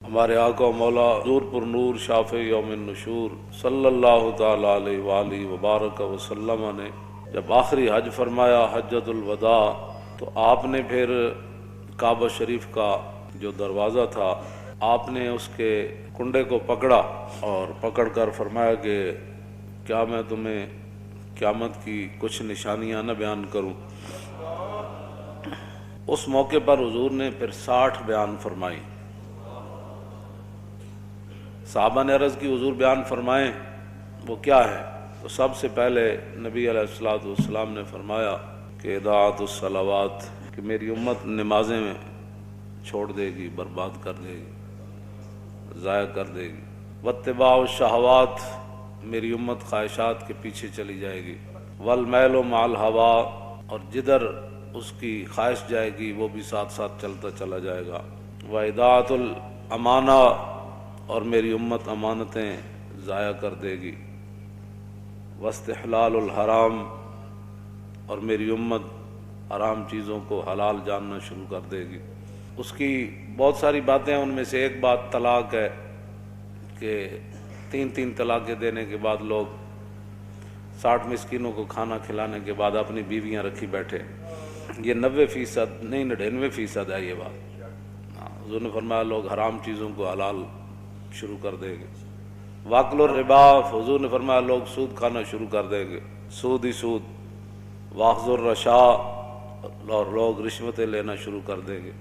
ہمارے آقا و مولا حضور پر نور شافع یوم النشور صلی اللہ تعالی علیہ وآلہ وبارک وسلم نے جب آخری حج فرمایا حجۃ الوداع، تو آپ نے پھر کعبہ شریف کا جو دروازہ تھا آپ نے اس کے کنڈے کو پکڑا اور پکڑ کر فرمایا کہ کیا میں تمہیں قیامت کی کچھ نشانیاں نہ بیان کروں۔ اس موقع پر حضور نے پھر 60 بیان فرمائی۔ صحابہ نے عرض کی حضور بیان فرمائیں وہ کیا ہے؟ تو سب سے پہلے نبی علیہ الصلوۃ والسلام نے فرمایا کہ اضاعت الصلوات، کہ میری امت نمازیں چھوڑ دے گی، برباد کر دے گی، ضائع کر دے گی۔ واتباع الشہوات، میری امت خواہشات کے پیچھے چلی جائے گی۔ والمیل مع الہوا، اور جدھر اس کی خواہش جائے گی وہ بھی ساتھ ساتھ چلتا چلا جائے گا۔ واضاعت الامانہ، اور میری امت امانتیں ضائع کر دے گی۔ واستحلال الحرام، اور میری امت حرام چیزوں کو حلال جاننا شروع کر دے گی۔ اس کی بہت ساری باتیں، ان میں سے ایک بات طلاق ہے کہ 3 طلاقیں دینے کے بعد لوگ 60 مسکینوں کو کھانا کھلانے کے بعد اپنی بیویاں رکھی بیٹھے۔ یہ 90% نہیں 99% ہے یہ بات۔ حضور نے فرمایا لوگ حرام چیزوں کو حلال شروع کر دیں گے۔ واکل الربا، حضور نے فرمایا لوگ سود کھانا شروع کر دیں گے، سود ہی سود۔ واخذ الرشا، اور لوگ رشوتیں لینا شروع کر دیں گے۔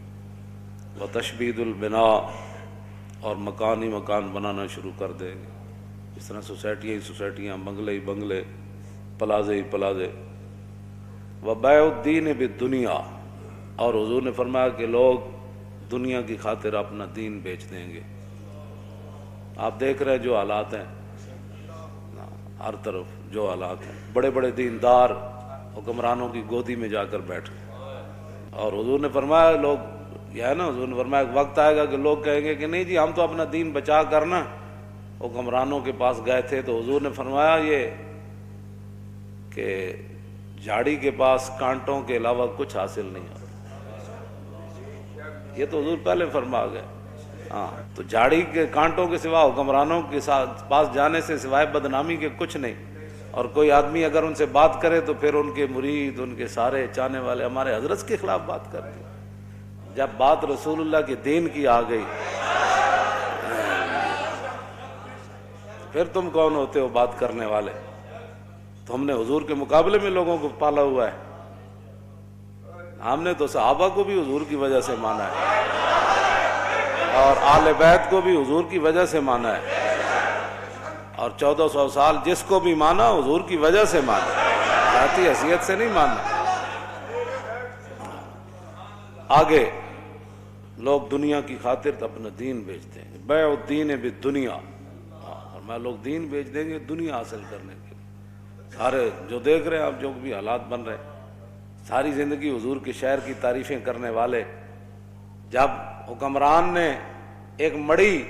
وتشبید البناء، اور مکان ہی مکان بنانا شروع کر دیں گے۔ اس طرح سوسائٹیاں ہی سوسائٹیاں، بنگلے ہی بنگلے، پلازے ہی پلازے۔ وبیع الدین بالدنیا، اور حضور نے فرمایا کہ لوگ دنیا کی خاطر اپنا دین بیچ دیں گے۔ آپ دیکھ رہے ہیں جو حالات ہیں، ہر طرف جو حالات ہیں، بڑے بڑے دیندار حکمرانوں کی گودی میں جا کر بیٹھے۔ اور حضور نے فرمایا لوگ، یہ ہے نا، حضور نے فرمایا ایک وقت آئے گا کہ لوگ کہیں گے کہ نہیں جی ہم تو اپنا دین بچا کر نا حکمرانوں کے پاس گئے تھے۔ تو حضور نے فرمایا یہ کہ جھاڑی کے پاس کانٹوں کے علاوہ کچھ حاصل نہیں ہوتا۔ یہ تو حضور پہلے فرما گئے۔ ہاں، تو جھاڑی کے کانٹوں کے سوا حکمرانوں کے پاس جانے سے سوائے بدنامی کے کچھ نہیں۔ اور کوئی آدمی اگر ان سے بات کرے تو پھر ان کے مرید، ان کے سارے چاہنے والے ہمارے حضرت کے خلاف بات کرتے ہیں۔ جب بات رسول اللہ کے دین کی آ گئی پھر تم کون ہوتے ہو بات کرنے والے؟ تو ہم نے حضور کے مقابلے میں لوگوں کو پالا ہوا ہے۔ ہم نے تو صحابہ کو بھی حضور کی وجہ سے مانا ہے، اور آل بیت کو بھی حضور کی وجہ سے مانا ہے، اور 1400 سال جس کو بھی مانا حضور کی وجہ سے مانا، ذاتی حیثیت سے نہیں ماننا۔ آگے لوگ دنیا کی خاطر اپنا دین بیچتے ہیں۔ بیع الدین بالدنیا، اور میں لوگ دین بیچ دیں گے دنیا حاصل کرنے کے لیے۔ سارے جو دیکھ رہے ہیں آپ، جو بھی حالات بن رہے ہیں، ساری زندگی حضور کے شہر کی تعریفیں کرنے والے، جب حکمران نے ایک مڑی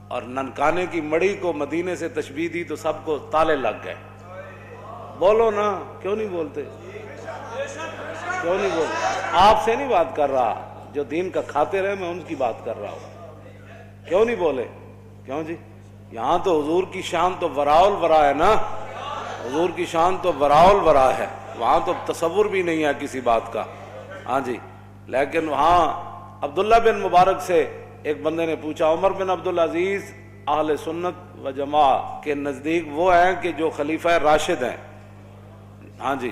اور ننکانے کی مڑی کو مدینے سے تشبیہ دی تو سب کو تالے لگ گئے۔ بولو نا، کیوں نہیں بولتے؟ کیوں نہیں بولتے؟ آپ سے نہیں بات کر رہا، جو دین کا خاطر ہے میں ان کی بات کر رہا ہوں۔ کیوں نہیں بولے؟ کیوں جی؟ یہاں تو حضور کی شان تو وراء الورا ہے نا، حضور کی شان تو وراء الورا ہے، وہاں تو تصور بھی نہیں ہے کسی بات کا۔ ہاں جی، لیکن وہاں عبداللہ بن مبارک سے ایک بندے نے پوچھا، عمر بن عبدالعزیز اہل سنت و جماعت کے نزدیک وہ ہیں کہ جو خلیفہ راشد ہیں۔ ہاں جی،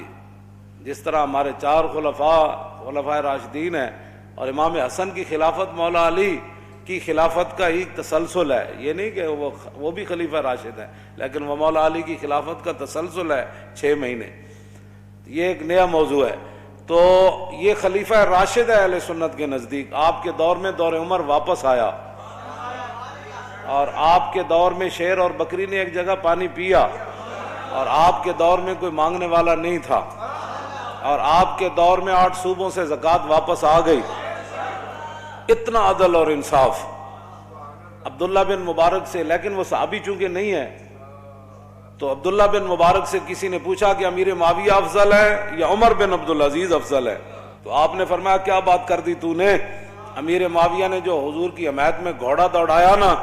جس طرح ہمارے 4 خلفاء راشدین ہیں، اور امام حسن کی خلافت مولا علی کی خلافت کا ہی تسلسل ہے، یہ نہیں کہ وہ بھی خلیفہ راشد ہیں، لیکن وہ مولا علی کی خلافت کا تسلسل ہے 6 مہینے۔ یہ ایک نیا موضوع ہے۔ تو یہ خلیفہ راشد ہے اہل سنت کے نزدیک۔ آپ کے دور میں دور عمر واپس آیا، اور آپ کے دور میں شیر اور بکری نے ایک جگہ پانی پیا، اور آپ کے دور میں کوئی مانگنے والا نہیں تھا، اور آپ کے دور میں 8 صوبوں سے زکوٰۃ واپس آ گئی۔ اتنا عدل اور انصاف عبداللہ بن مبارک سے۔ لیکن وہ صحابی چونکہ نہیں ہے، تو عبداللہ بن مبارک سے کسی نے پوچھا کہ امیر معاویہ افضل ہے یا عمر بن عبدالعزیز افضل ہے؟ تو آپ نے فرمایا کیا بات کر دی تو نے؟ امیر معاویہ نے جو حضور کی حمایت میں گھوڑا دوڑایا نا،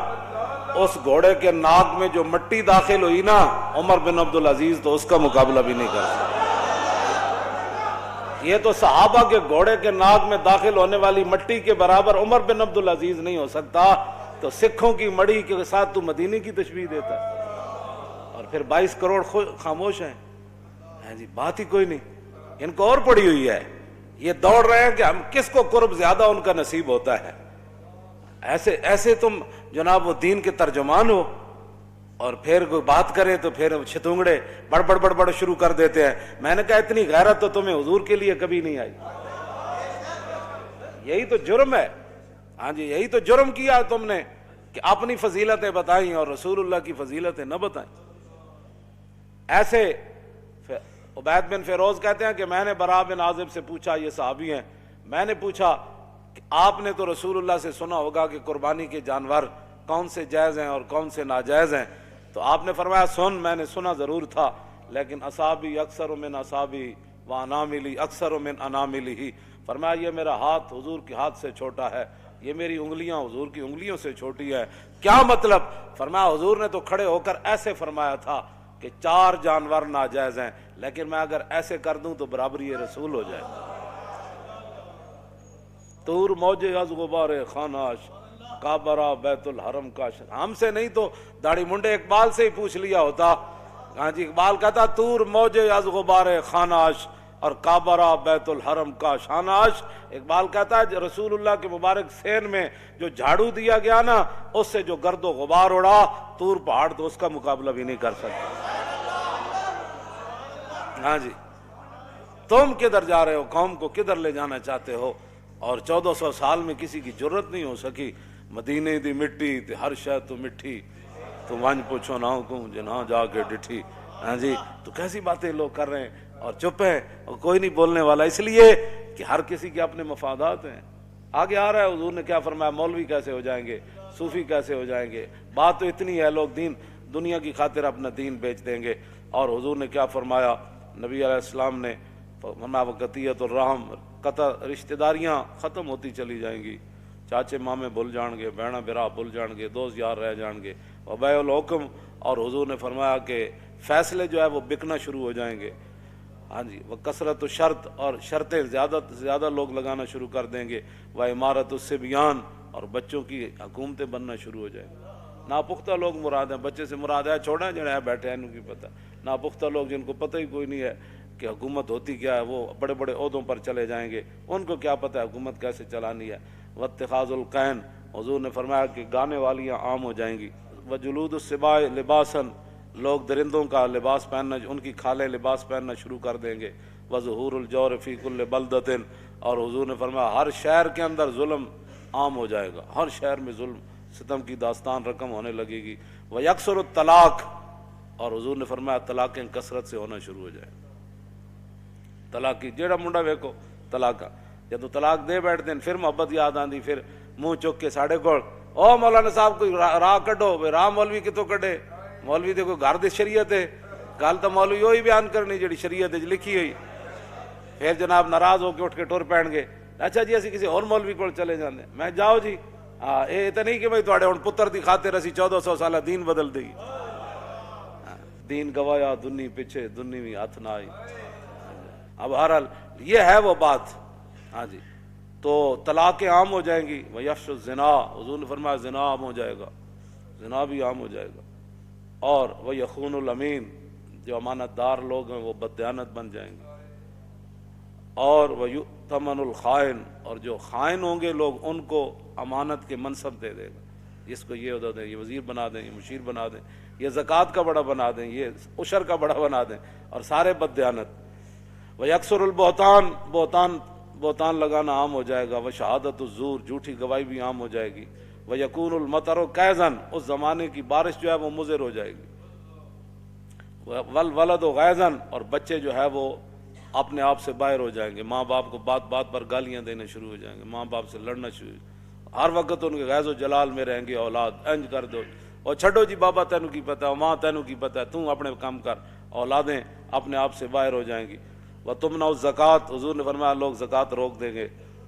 اس گھوڑے کے ناک میں جو مٹی داخل ہوئی نا، عمر بن عبدالعزیز تو اس کا مقابلہ بھی نہیں کر سکتا۔ یہ تو صحابہ کے گھوڑے کے ناک میں داخل ہونے والی مٹی کے برابر عمر بن عبدالعزیز نہیں ہو سکتا، تو سکھوں کی مڑی کے ساتھ تو مدینے کی تشبیہ دیتا ہے، اور پھر 22 کروڑ خاموش ہیں۔ جی بات ہی کوئی نہیں، ان کو اور پڑی ہوئی ہے، یہ دوڑ رہے ہیں کہ ہم کس کو قرب زیادہ ان کا نصیب ہوتا ہے۔ ایسے تم جناب وہ دین کے ترجمان ہو، اور پھر کوئی بات کرے تو پھر چھتونگڑے بڑ شروع کر دیتے ہیں۔ میں نے کہا اتنی غیرت تو تمہیں حضور کے لیے کبھی نہیں آئی، یہی تو جرم ہے۔ ہاں جی، یہی تو جرم کیا تم نے کہ اپنی فضیلتیں بتائیں اور رسول اللہ کی فضیلتیں نہ بتائیں۔ ایسے عبید بن فیروز کہتے ہیں کہ میں نے براء بن عازب سے پوچھا، یہ صحابی ہیں، میں نے پوچھا کہ آپ نے تو رسول اللہ سے سنا ہوگا کہ قربانی کے جانور کون سے جائز ہیں اور کون سے ناجائز ہیں، تو آپ نے فرمایا سن، میں نے سنا ضرور تھا، لیکن اصابی اکثر من اصابی و اناملی اکثر من اناملی، فرمایا یہ میرا ہاتھ حضور کے ہاتھ سے چھوٹا ہے، یہ میری انگلیاں حضور کی انگلیوں سے چھوٹی ہے۔ کیا مطلب؟ فرمایا حضور نے تو کھڑے ہو کر ایسے فرمایا تھا کہ 4 جانور ناجائز ہیں، لیکن میں اگر ایسے کر دوں تو برابری رسول ہو جائے۔ طور موجے از غبار خاناش، کعبہ بیت الحرم کاش۔ ہم سے نہیں تو داڑھی منڈے اقبال سے ہی پوچھ لیا ہوتا۔ ہاں جی، اقبال کہتا طور موجے از غبار خاناش اور کعبہ بیت الحرم کا شاناش۔ اقبال کہتا ہے رسول اللہ کے مبارک سین میں جو جھاڑو دیا گیا نا، اس سے جو گرد و غبار اڑا، طور پہاڑ تو اس کا مقابلہ بھی نہیں کر سکتا۔ ہاں جی، تم کدھر جا رہے ہو، قوم کو کدھر لے جانا چاہتے ہو؟ اور 1400 سال میں کسی کی جرت نہیں ہو سکی۔ مدینے دی مٹی تے ہر شے تو مٹھی، تو ونج پوچھو نہ کو جنہاں جا کے ڈٹھی۔ ہاں جی، تو کیسی باتیں لوگ کر رہے ہیں اور چپ ہیں اور کوئی نہیں بولنے والا، اس لیے کہ ہر کسی کے اپنے مفادات ہیں۔ آگے آ رہا ہے حضور نے کیا فرمایا، مولوی کیسے ہو جائیں گے، صوفی کیسے ہو جائیں گے، بات تو اتنی ہے، لوگ دنیا کی خاطر اپنا دین بیچ دیں گے۔ اور حضور نے کیا فرمایا، نبی علیہ السلام نے فرمایا وقتیت الرحم، قطع رشتہ داریاں ختم ہوتی چلی جائیں گی، چاچے مامے بھول جان گے، بہنا برا بھول جان گے، دوست یار رہ جان گے، وبیع الحکم، اور حضور نے فرمایا کہ فیصلے جو ہے وہ بکنا شروع ہو جائیں گے۔ ہاں جی، وہ کثرت و شرط، اور شرطیں زیادہ سے زیادہ لوگ لگانا شروع کر دیں گے، وہ عمارت الصبیان، اور بچوں کی حکومتیں بننا شروع ہو جائیں گے۔ ناپختہ لوگ مراد ہیں، بچے سے مراد ہے چھوڑیں جڑے ہیں بیٹھے ہیں انہوں کی پتہ، ناپختہ لوگ جن کو پتہ ہی کوئی نہیں ہے کہ حکومت ہوتی کیا ہے، وہ بڑے بڑے عہدوں پر چلے جائیں گے، ان کو کیا پتہ ہے حکومت کیسے چلانی ہے۔ واتخاذ القین، حضور نے فرمایا کہ گانے والیاں عام ہو جائیں گی۔ وجلود السباع لباسا، لوگ درندوں کا لباس پہننا، ان کی کھالیں لباس پہننا شروع کر دیں گے۔ وظہور الجور فی کل بلدۃ، اور حضور نے فرمایا ہر شہر کے اندر ظلم عام ہو جائے گا، ہر شہر میں ظلم ستم کی داستان رقم ہونے لگے گی۔ ویکثر الطلاق، اور حضور نے فرمایا طلاقیں کثرت سے ہونا شروع ہو جائیں۔ طلاق کی جیڑا منڈا ویکو طلاق، جب تو طلاق دے بیٹھتے ہیں پھر محبت یاد آندی، پھر منہ چک کے ساڑے کو او مولانا صاحب کوئی راہ کڈو، راہ مولوی کتوں کڈے، مولوی دے کوئی گھر دی شریعت ہے، گل تو مولوی وہی بیان کرنی جڑی شریعت وچ لکھی ہوئی۔ پھر جناب ناراض ہو کے اٹھ کے ٹر پین گے، اچھا جی اسی کسی اور مولوی کو چلے جاندے، میں جاؤ جی، یہ تو نہیں کہ بھائی تھوڑے ہن پتر دی خاطر اسی 1400 سالہ دین بدل دئی، دین گوایا دنی پیچھے دنی بھی ہاتھ نہ آئی۔ اب بہرحال یہ ہے وہ بات۔ ہاں جی، تو طلاقیں عام ہو جائیں گی۔ ویفش الزنا، حضور نے فرمایا زنا عام ہو جائے گا، زنا بھی عام ہو جائے گا۔ اور وہ یخون الامین، جو امانت دار لوگ ہیں وہ بددیانت بن جائیں گے۔ اور وہ یؤتمن الخائن، اور جو خائن ہوں گے لوگ ان کو امانت کے منصب دے دے گا، اس کو یہ عہدہ دیں، یہ وزیر بنا دیں، یہ مشیر بنا دیں، یہ زکوٰۃ کا بڑا بنا دیں، یہ عشر کا بڑا بنا دیں، اور سارے بددیانت۔ ویکثر البہتان، بہتان لگانا عام ہو جائے گا۔ وشہادت الزور، جھوٹی گواہی بھی عام ہو جائے گی۔ ویکون المطر کیزن، اس زمانے کی بارش جو ہے وہ مضر ہو جائے گی۔ والولد غیظن، اور بچے جو ہے وہ اپنے آپ سے باہر ہو جائیں گے، ماں باپ کو بات بات پر گالیاں دینے شروع ہو جائیں گے، ماں باپ سے لڑنا شروع، ہر وقت ان کے غیظ و جلال میں رہیں گے، اولاد انج کر دو، اور چھڈو جی بابا تینوں کی پتہ ہے، ماں تینوں کی پتہ ہے، تم اپنے کام کر، اولادیں اپنے آپ سے باہر ہو جائیں گی۔ وَتُمْنَعُ الزَّکَاۃ، حضور نے فرمایا لوگ زکوٰۃ روک دیں گے۔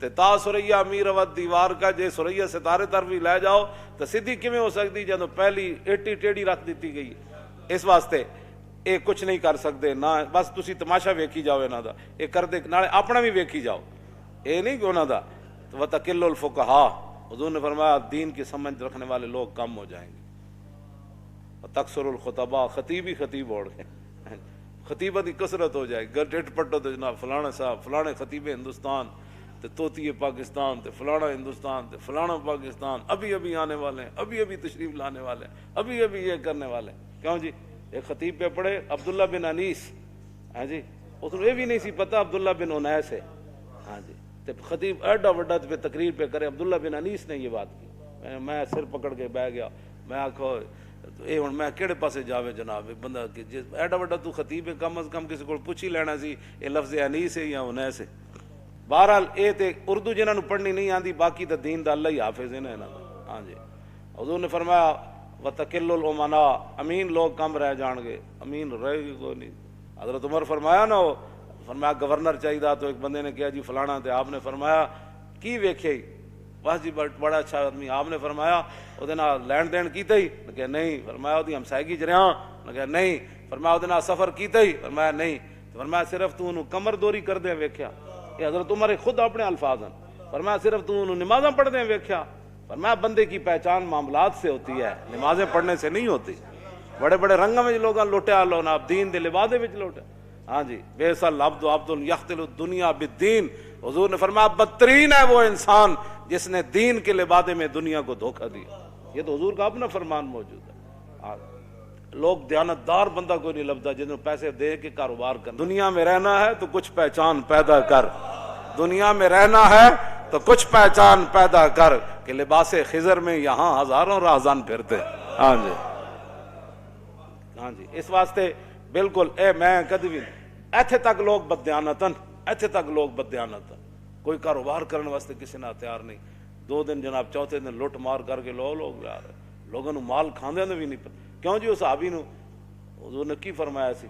تے تا سریا میروت دیوار کا جے سریا ستارے طرف بھی لے جاؤ تو سیدھی کیویں ہو سکتی جدوں پہلی ایٹی ٹیڑھی رکھ دیتی گئی. اس واسطے یہ کچھ نہیں کر سکتے نہ بس تسی تماشا ویکھی جاؤ انہاں دا یہ کردے نالے اپنا بھی ویکھی جاؤ یہ نہیں کہ انہاں دا. وتقل الفقہاء حضور نے فرمایا دین کی سمجھ رکھنے والے لوگ کم ہو جائیں گے. تکثر الخطباء خطیب ہی خطیب اوڑ گئے خطیبہ کی کثرت ہو جائے گا. ڈٹ پٹو تو جناب فلانا صاحب فلانے خطیب ہندوستان تے توتی پاکستان تے فلانا ہندوستان تے فلانا پاکستان ابھی ابھی آنے والے ہیں ابھی ابھی تشریف لانے والے ہیں ابھی ابھی یہ کرنے والے ہیں. کیوں جی ایک خطیب پہ پڑھے عبداللہ بن انیس ہاں جی اس کو یہ بھی نہیں سی پتا عبداللہ بن انیس ہے ہاں جی تے خطیب ایڈا وڈا پہ تقریر پہ کرے عبداللہ بن انیس نے یہ بات کی. میں سر پکڑ کے بہ گیا میں آکھو یہ ہوں میں کہڑے پاسے جاوے جناب بندہ ایڈا وڈا تو خطیب ہے کم از کم کسی کو پوچھ ہی لینا سی یہ لفظ انیس ہے یا انیس ہے. بہرحال یہ تے اردو جنہاں نو پڑھنی نہیں آندی باقی تو دین دا اللہ ہی حافظ ہے نا انہاں دا. ہاں جی حضور نے فرمایا وتقل الامناء امین لوگ کم رہ جان گے امین رہے گی کوئی نہیں. حضرت عمر فرمایا نا وہ فرمایا گورنر چاہیے تو ایک بندے نے کہا جی فلانا تے آپ نے فرمایا کی ویکھے بس جی بڑا اچھا آدمی. آپ نے فرمایا وہ لین دین کیتا ہی نے کہا نہیں. فرمایا وہ ہمسائیگی چ رہا نے کہا نہیں. فرمایا وہ سفر کیتا ہی فرمایا نہیں. فرمایا صرف تو انہوں کمر دوری کر دیں ویکھیا. یہ حضرت عمر خود اپنے الفاظ ہیں. فرمایا صرف تو انہوں نمازاں پڑھ دیں ویکھیا. فرمایا بندے کی پہچان معاملات سے ہوتی ہے نمازیں پڑھنے سے نہیں ہوتی. بڑے بڑے رنگوں میں لوگ لوٹیا لو نا دین دے لبادے وچ لوٹے. ہاں جی بیسل عبد عبد یختل الدنیا بالدین. حضور نے فرمایا بدترین ہے وہ انسان جس نے دین کے لبادے میں دنیا کو دھوکہ دیا. یہ تو حضور کا اپنا فرمان موجود ہے. لوگ دیانتدار بندہ کوئی نہیں لبدا جنہوں پیسے دے کے کاروبار کر. دنیا میں رہنا ہے تو کچھ پہچان پیدا کر. دنیا میں رہنا ہے تو کچھ پہچان پیدا کر کہ لباس خضر میں یہاں ہزاروں راہزان پھرتے. ہاں جی ہاں جی اس واسطے بالکل اے میں کدی بھی ایتھے تک لوگ بددیانتن ایتھے تک لوگ بددیانتن کوئی کاروبار کرنے واسطے کسی نہ تیار نہیں. 2 دن جناب چوتھے دن لٹ مار کر کے لوگ جا رہے لوگوں نے مال کھاندے نے بھی نہیں پتا. کیوں جی اس صحابی نو حضور نے کی فرمایا سی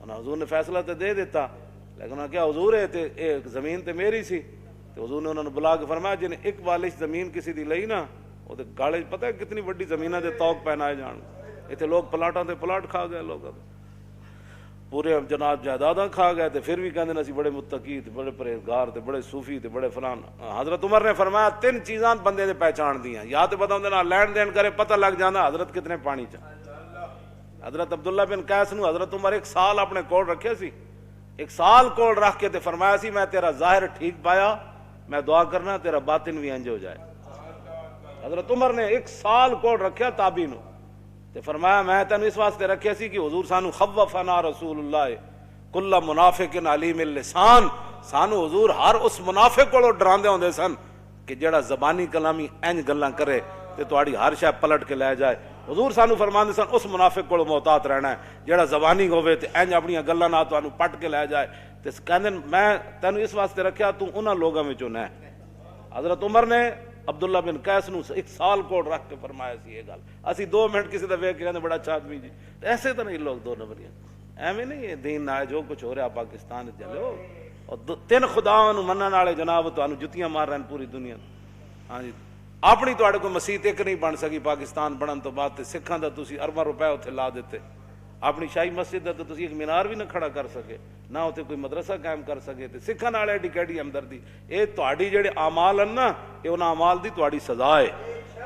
حضور نے فیصلہ تو دے دیتا لیکن کیا حضور ہے تے ایک زمین تے میری سی تو حضور نے انہوں نے بلا کے فرمایا جن ایک بالش زمین کسی دی لئی نا وہ گاڑے پتہ ہے کتنی بڑی زمینہ دے توق پہنائے جان. اتنے لوگ پلاٹاں تے پلاٹ کھا گئے لوگ پورے جناب جائیداداں کھا گئے تے پھر بھی کہندے اسی بڑے متقی تے بڑے پرہیزگار تے بڑے صوفی تے بڑے فلان. حضرت عمر نے فرمایا 3 چیزاں بندے نے پہچان دیاں یا تے پتہ ہوندے نا لین دین کرے پتہ لگ جانا حضرت کتنے پانی چ. حضرت عبداللہ بن قیس نو حضرت عمر 1 سال اپنے کول رکھے سی. 1 سال کول رکھ کے تے فرمایا سی میں تیرا ظاہر ٹھیک پایا میں دعا کرنا تیرا باطن بھی انج ہو جائے. حضرت عمر نے 1 سال کول رکھیا تابعی نو تے فرمایا میں تینوں اس واسطے رکھیا سی کہ حضور سانو خوفنا رسول اللہ کل منافق علیم اللسان. سانو حضور ہر اس منافق کو ڈراندے ہوندے سن کہ جڑا زبانی کلامی انج گلاں کرے تے تہاڈی ہر شے پلٹ کے لے جائے. حضور سانو فرماندے سن اس منافق کو محتاط رہنا ہے جڑا زبانی ہوے تے انج اپنی گلاں نال تانوں پٹ کے لے جائے. تے کہندے میں تینوں اس واسطے رکھیا تو انہاں لوگاں وچوں نہ. حضرت عمر نے عبداللہ بن قیس نو 1 سال کوڑ رکھ کے فرمایا سی یہ گل. اسی 2 منٹ کسی دا ویکھ کے کہندے بڑا اچھا آدمی جی. ایسے تو نہیں لوگ 2 نمبریاں ایویں نہیں. دین نہ جو کچھ ہو رہا پاکستان چلو اور 3 خداواں نو منن والے جناب تانوں جتیاں مار رہے پوری دنیا. ہاں جی اپنی تواڈے کوئی مسجد ایک نہیں بن سکی پاکستان بنن تو بعد تے سکھاں دا تسی ارباں روپے اوتھے لا دیتے. اپنی شاہی مسجد دا تو تسی ایک مینار بھی نہ کھڑا کر سکے نہ اوتھے کوئی مدرسہ قائم کر سکے. تے سکھاں نال ایڈی کیڈی ہمدردی. اے تواڈی جڑے اعمال ہیں نا اے انہاں اعمال دی تواڈی سزا ہے.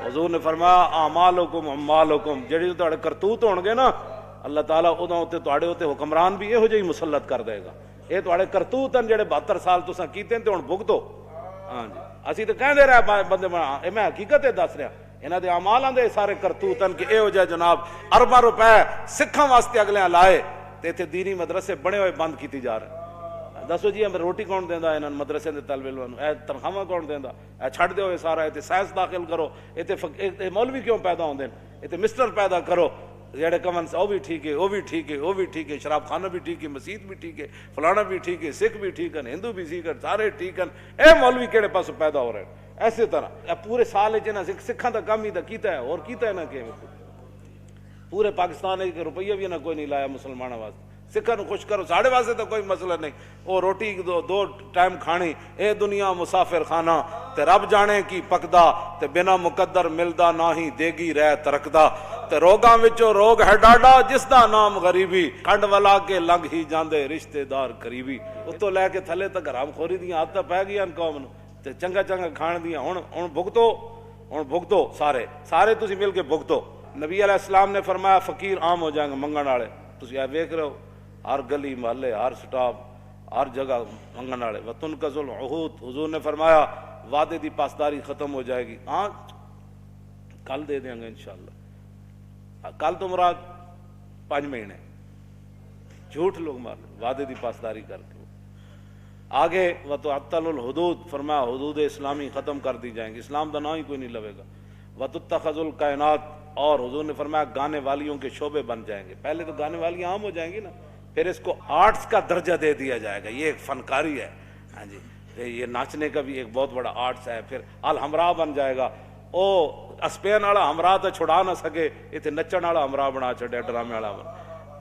حضور نے فرمایا اعمالکم اعمالکم جڑے تواڈے کرتوت ہون گے نا اللہ تعالیٰ اودوں تے تواڈے اوتے حکمران بھی یہو جہی مسلط کر دے گا. اے تواڈے کرتوت ہیں جڑے 72 سال تساں کیتے تے ہن بھگتو. ہاں جی اسی تو کہندے رہے بندے اے میں حقیقت دس رہا انہاں دے اعمالاں دے سارے کرتوت ہیں کہ اے ہو جائے جناب ارباں روپے سکھاں واسطے اگلے لائے تے ایتھے دینی مدرسے بنے ہوئے بند کیتی جا رہے. دسو جی ہمیں روٹی کون دیندا انہاں مدرسے دے طالب علماں نوں اے تنخواہ کون دیندا. اے چھڈ دیو سارا ایتھے سائنس داخل کرو ایتھے مولوی کیوں پیدا ہوندے ایتھے مسٹر پیدا کرو جڑے کمن سے وہ بھی ٹھیک ہے وہ بھی ٹھیک ہے وہ بھی ٹھیک ہے شراب خانہ بھی ٹھیک ہے مسجد بھی ٹھیک ہے فلانا بھی ٹھیک ہے سکھ بھی ٹھیک ہیں ہندو بھی ٹھیک ہیں سارے ٹھیک ہیں. اے مولوی کہڑے پاس پیدا ہو رہے ہیں. ایسے طرح پورے سال سکھاں دا کام ہی دا کیتا ہے اور کیتا ہے نہ کہ پورے پاکستان ایک روپیہ بھی نہ کوئی نہیں لایا مسلمانوں واسطے. سکھاں نوں خوش کرو، ساڑے واسطے تو کوئی مسئلہ نہیں، وہ روٹی دو ٹائم کھانی، اے دنیا مسافر خانہ، تے رب جانے کی پکدا، تے بنا مقدر ملدا نہ ہی دیگی رہ ترکدا، تے روگاں وچوں روگ ہے ڈاڈا جس دا نام غریبی، کھنڈ والا کے لنگ ہی جاندے رشتے دار قریبی۔ اتوں لے کے تھلے تک حرام خوری دیاں عادتاں پی گئیاں قوم نوں، تے چنگا چنگا کھان دیاں، ہن بھگتو سارے تسی مل کے بھگتو۔ نبی علیہ السلام نے فرمایا فقیر عام ہو جائیں گے منگن والے، تسی اے ویکھ رہے ہو ہر گلی محلے ہر سٹاپ ہر جگہ منگن والے۔ وتنقض العہود، حضور نے فرمایا وعدے دی پاسداری ختم ہو جائے گی، ہاں کل دے دیں گے انشاءاللہ، کل تو مراد 5 مہینے، جھوٹ لوگ مار وعدے دی پاسداری کر کے۔ آگے وتعطل الحدود، فرمایا حدود اسلامی ختم کر دی جائیں گی، اسلام دا نام ہی کوئی نہیں لوے گا۔ وتتخذ الکائنات، اور حضور نے فرمایا گانے والیوں کے شعبے بن جائیں گے، پہلے تو گانے والیاں عام ہو جائیں گی نا، پھر اس کو آرٹس کا درجہ دے دیا جائے گا، یہ ایک فنکاری ہے، ہاں جی یہ ناچنے کا بھی ایک بہت بڑا آرٹس ہے۔ پھر الحمراء بن جائے گا، او اسپین والا ہمراہ تو چھڑا نہ سکے، اتنے نچن والا ہمراہ بنا چھڑیا، ڈرامے والا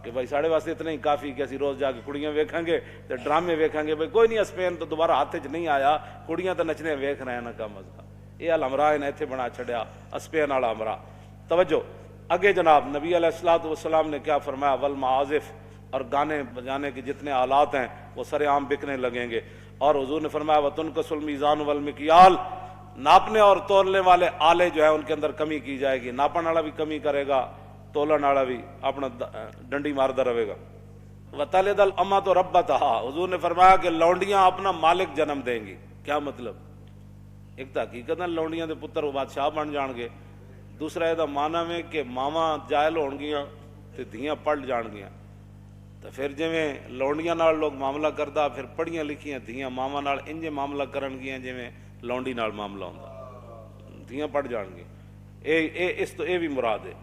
کہ بھائی ساڑے واسطے اتنا ہی کافی کہ اسی روز جا کے کڑیاں ویکھیں گے تے ڈرامے ویکھیں گے، بھائی کوئی نہیں اسپین تو دوبارہ ہاتھ چ نہیں آیا، کڑیاں تو نچنے ویکھ رہے ہیں نا کم از کم، یہ الحمراہ نے اتنے بنا چھڑیا اسپین والا ہمراہ۔ توجہ اگے جناب نبی علیہ الصلوۃ والسلام نے کیا فرمایا، والمعازف، اور گانے بجانے کے جتنے آلات ہیں وہ سر عام بکنے لگیں گے، اور حضور نے فرمایا وتنقص المیزان والمکیال، ناپنے اور تولنے والے آلے جو ہیں ان کے اندر کمی کی جائے گی، ناپن والا بھی کمی کرے گا، تولن والا بھی اپنا ڈنڈی مارتا رہے گا۔ وتلد الامۃ ربتہا، حضور نے فرمایا کہ لونڈیاں اپنا مالک جنم دیں گی۔ کیا مطلب؟ ایک تو حقیقت لونڈیاں دے پتر وہ بادشاہ بن جان گے، دوسرا یہ مانا میں کہ ماواں جائل ہون گیاں تے دھیاں پڑھ جان گیاں، تو پھر جویں لونڈیاں نال لوگ معاملہ کردا، پھر پڑھیاں لکھیاں دھیاں ماواں نال انجے معاملہ کرن گیاں جویں لونڈی نال معاملہ ہوندا، دھیاں پڑھ جان گے، اس تو اے بھی مراد ہے۔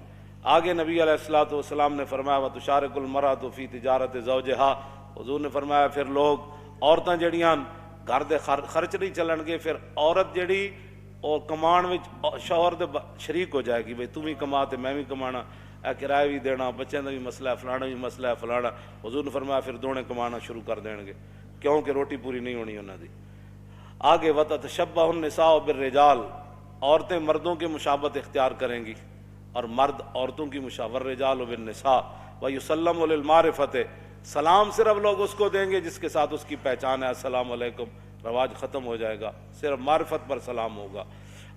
آگے نبی علیہ الصلوۃ والسلام نے فرمایا وتشارک المرأۃ فی تجارت زوجہا، حضور نے فرمایا پھر لوگ عورتاں جڑیاں گھر دے خرچ نہیں چلن گے، پھر عورت جڑی اور کمان وچ شوہر دے شریک ہو جائے گی، بھئی تم بھی کما تے میں بھی کمانا، اے کرایہ بھی دینا، بچوں کا بھی مسئلہ ہے، فلانا بھی مسئلہ ہے فلانا، حضور نے فرمایا پھر دونے کمانا شروع کر دیں گے، کیونکہ روٹی پوری نہیں ہونی انہاں دی۔ آگے وتتشبہ النساء بالرجال، عورتیں مردوں کے مشابہت اختیار کریں گی اور مرد عورتوں کی مشابہت، والرجال بالنساء، ویسلم للمعرفۃ، سلام صرف لوگ اس کو دیں گے جس کے ساتھ اس کی پہچان ہے، السلام علیکم رواج ختم ہو جائے گا، صرف معرفت پر سلام ہوگا۔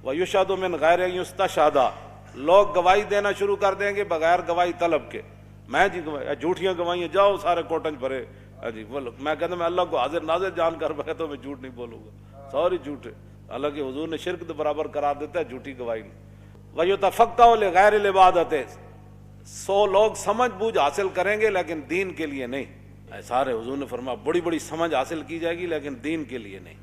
ویشہد من غیر ان یستشہد، لوگ گواہی دینا شروع کر دیں گے بغیر گواہی طلب کے، میں جی جھوٹیاں گواہیاں جاؤ سارے کوٹنج بھرے، جی بولو، میں کہتا میں اللہ کو حاضر ناظر جان کر بکھتا ہوں میں جھوٹ نہیں بولوں گا، سوری جھوٹ ہے، حالانکہ حضور نے شرک کے برابر قرار دیتا ہے جھوٹی گواہی نہیں۔ وَيُتَفَقَّهُ لِغَيْرِ الْعِبَادَةِ، 100 لوگ سمجھ بوجھ حاصل کریں گے لیکن دین کے لیے نہیں، سارے حضور نے فرمایا بڑی بڑی سمجھ حاصل کی جائے گی لیکن دین کے لیے نہیں،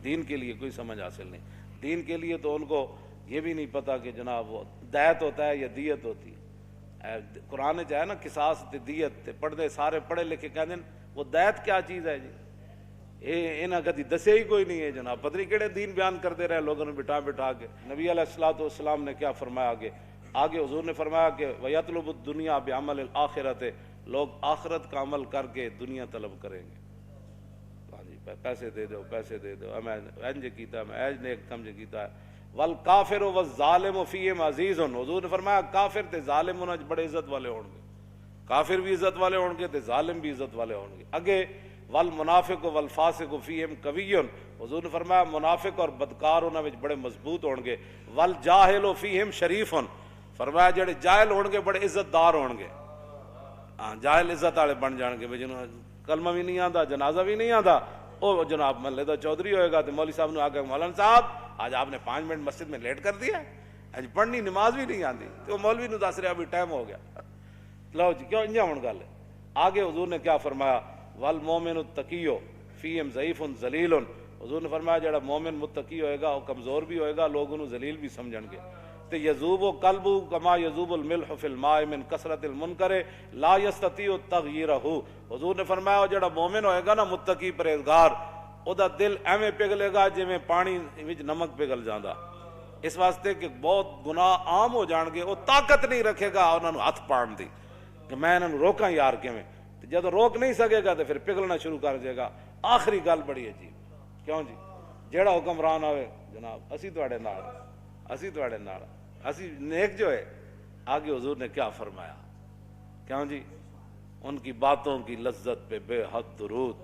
دین کے لیے کوئی سمجھ حاصل نہیں، دین کے لیے تو ان کو یہ بھی نہیں پتا کہ جناب وہ دیت ہوتا ہے یا دیت ہوتی ہے، قرآن جو ہے نا قصاص تے دیت تے پڑھتے سارے پڑھے لکھے کہتے ہیں وہ دیت کیا چیز ہے جی، انہاں کدی دسے ہی کوئی نہیں ہے جناب، پتہ نہیں کہڑے دین بیان کرتے رہے لوگوں نے بٹھا بٹھا کے۔ نبی علیہ الصلوۃ والسلام نے کیا فرمایا آگے حضور نے فرمایا کہ وَيَطْلُبُ الدُّنْيَا بِعَمَلِ الْآخِرَةِ، لوگ آخرت کا عمل کر کے دنیا طلب کریں گے، ہاں جی پیسے دے دو پیسے دے دو، میں انج کیتا میں ایج نیک کم جو کیتا ہے۔ والکافر والظالم فیہم عزیز، حضور نے فرمایا کافر تے ظالم انہاں بڑے عزت والے ہون گے، کافر بھی عزت والے ہون گے تے ظالم بھی عزت والے ہون گے۔ اگے والمنافق والفاسق فیہم قوی، حضور نے فرمایا منافق اور بدکار انہاں وچ بڑے مضبوط ہون گے۔ والجاہل فیہم شریف، فرمایا جڑے جاہل ہون گے بڑے عزت دار ہون گے، ہاں جاہل عزت والے بن جان گے، جنہوں کلمہ بھی نہیں آتا جنازہ بھی نہیں آتا، وہ جناب محلے دا چودھری ہوئے گا تو مولوی صاحب نے آ کے مولانا صاحب آج آپ نے 5 منٹ مسجد میں لیٹ کر دیا، آج پڑھنی نماز بھی نہیں آتی، تو مولوی نے دس رہا ابھی ٹائم ہو گیا، لو جی کیوں انجا ہون گل ہے۔ آگے حضور نے کیا فرمایا والمومن التقی فیہم ضعیف ذلیل، حضور نے فرمایا جڑا مومن متقی ہوئے گا وہ کمزور بھی ہوئے گا، لوگ انہوں ذلیل بھی سمجھن گے۔ تے یذوب قلبہ کما یذوب الملح فی الماء من کثرت المنکر لا یستطیع تغییرہ، حضور نے فرمایا جڑا مومن ہوئے گا نا متقی پرہیزگار، او دا دل ایویں پگھلے گا جویں پانی وچ نمک پگھل جاندا، اس واسطے کہ بہت گناہ عام ہو جان گے، وہ طاقت نہیں رکھے گا انہاں نوں ہاتھ پاڑن دی کہ میں انہاں نوں روکاں یار کیویں، جب روک نہیں سکے گا تو پھر پگھلنا شروع کر دے گا. آخری گل بڑی عجیب, کیوں جی جیڑا حکمران آوے جناب اسی تواڈے نال, اسی تواڈے نال, اسی نیک جو ہے. آگے حضور نے کیا فرمایا, کیوں جی ان کی باتوں کی لذت پہ بے حد درود,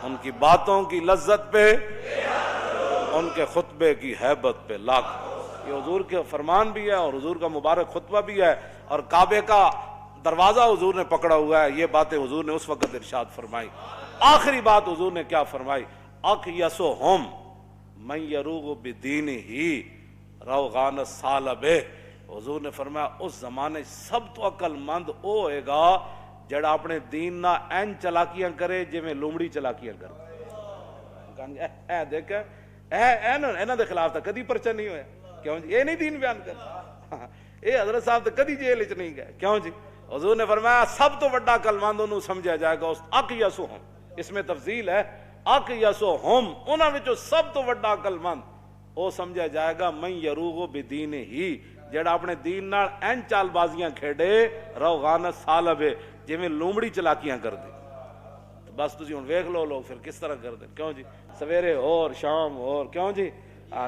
ان کی باتوں کی لذت پہ, ان کے خطبے کی ہیبت پہ لاکھ. یہ حضور کے فرمان بھی ہے اور حضور کا مبارک خطبہ بھی ہے, اور کعبے کا دروازہ حضور نے پکڑا ہوا ہے. یہ باتیں حضور نے اس وقت ارشاد فرمائی. آخری بات حضور نے کیا فرمائی, اقیسہم من یروغ بدینہ روغان الثعلب. حضور نے فرمایا اس زمانے سب تو عقل مند او ہوئے گا جڑا اپنے دین نہ این چلاکیاں کرے جی میں لومڑی چلاکیاں کرے. اے دیکھ انہاں دے خلاف تو کدی پرچہ نہیں ہویا, کیوں جی یہ نہیں دین بیان کرتا, اے حضرت صاحب تو کدی جیل وچ نہیں گئے, کیوں جی حضور نے فرمایا سب تو بڑا عقل مند انہوں سمجھا جائے گا اس اقیسہم, اس میں تفضیل ہے, اقیسہم انہاں وچوں سب تو بڑا عقل مند او سمجھا جائے گا من یروغ بدینہ, جڑا اپنے دین نال این چال بازیاں کھیڑے روغان الثعلب جویں لومڑی چلاکیاں کر دے. بس تسی ہن ویکھ لو لوگ پھر کس طرح کر دیں, کیوں جی سویرے اور شام اور, کیوں جی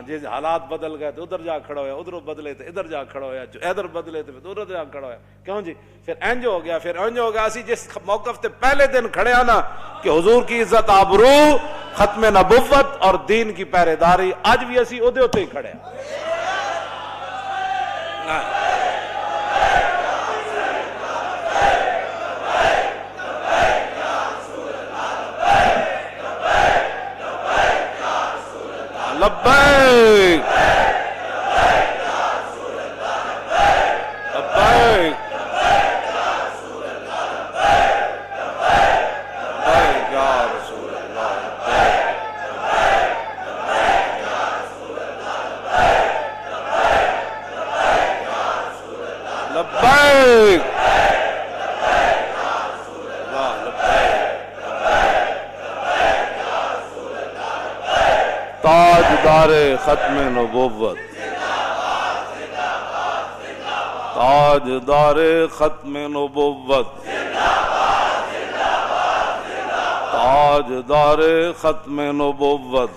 جی حالات بدل گئے تو ادھر جا کھڑا ہویا, ادھر بدلے تو ادھر جا کھڑا ہویا, جو ادھر بدلے تو ادھر جا کھڑا ہویا, کیوں جی پھر انج ہو گیا, پھر انج ہو گیا. اسی جس موقف تے پہلے دن کھڑے ہیں نا کہ حضور کی عزت آبرو, ختم نبوت اور دین کی پہرے داری, اج بھی اسی اودے اوتے ہی کھڑے ہیں. لبیک لبیک تاجدار ختم نبوت, تاجدار ختم نبوت, تاجدار ختم نبوت,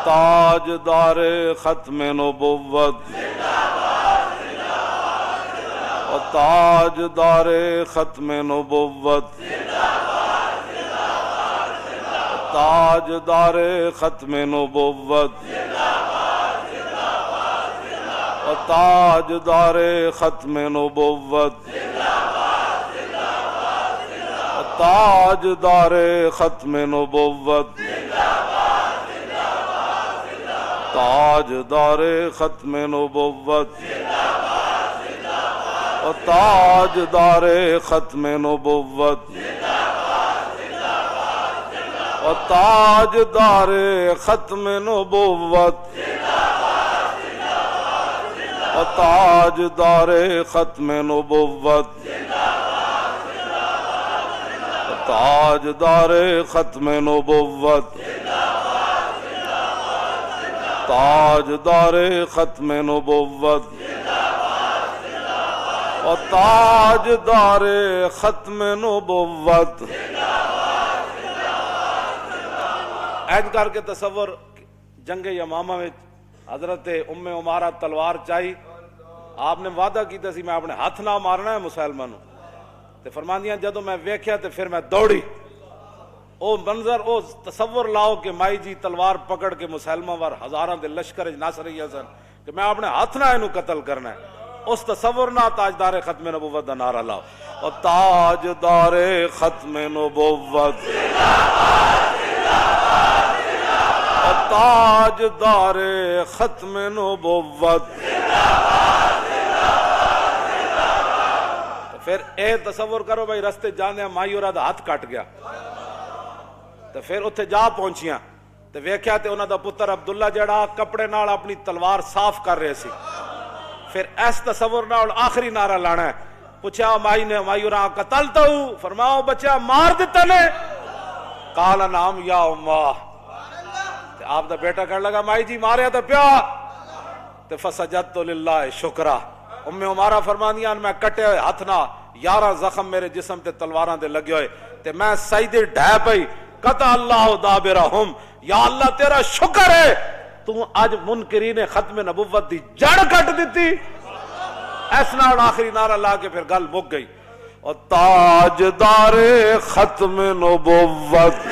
تاجدار ختم نبوت, تاجدار ختم نبوت, تاجدار ختم نبوت, تاجدار ختم نبوت, تاجدار ختم نبوت, تاجدار ختم نبوت, تاجدار ختم نبوت, تاجدار ختم نبوت, تاجدار ختم نبوت, تاجدار ختم نبوت, تاجدار ختم نبوت, تاجدار ختم نبوت. ایج کر کے تصور جنگ یمامہ میں حضرت ام عمارہ تلوار چاہی, آپ نے وعدہ کیتا سی میں اپنے ہاتھ نہ مارنا ہے مسلمانوں, تے فرماندیاں جدوں میں ویکھیا تے پھر میں دوڑی. او منظر او تصور لاؤ کہ مائی جی تلوار پکڑ کے مسلماں وار ہزاراں دے لشکر نس رہی ہے سن کہ میں اپنے ہاتھ نہ اینو قتل کرنا ہے. اس تصور نہ تاجدار ختم نبوت دا نعرہ لاؤ, اور تاجدار ختم نبوت, تاجدار ختم نبوت. پھر اے تصور کرو بھائی رستے جانے مائی اور ہاتھ کٹ گیا, تو پھر اتھے جا پہنچیاں تو ویکھیا تے انہاں دا پتر عبداللہ جڑا کپڑے نال اپنی تلوار صاف کر رہے سی. پھر اس تصور نال آخری نعرہ لانا ہے. پوچھا مائی نے, مائی اور قتلتا ہوں, فرماؤ بچہ مار دیتا نے, قال نعم یا امہ. آپ دا بیٹا کہنے لگا مائی جی ماریا تو پیا, تو فسجدت للہ شکرا, ام عمارہ فرماندیاں میں کٹے ہوئے ہاتھ نہ 11 زخم میرے جسم تے تلواراں دے لگے ہوئے تے میں سجدے ڈھے پئی قطع اللہ دابرہم، یا اللہ تیرا شکر ہے تو اج منکرین ختم نبوت دی جڑ کٹ دیتی۔ اس نال آخری نعرہ لا کے پھر گل مک گئی، اور تاجدار ختم نبوت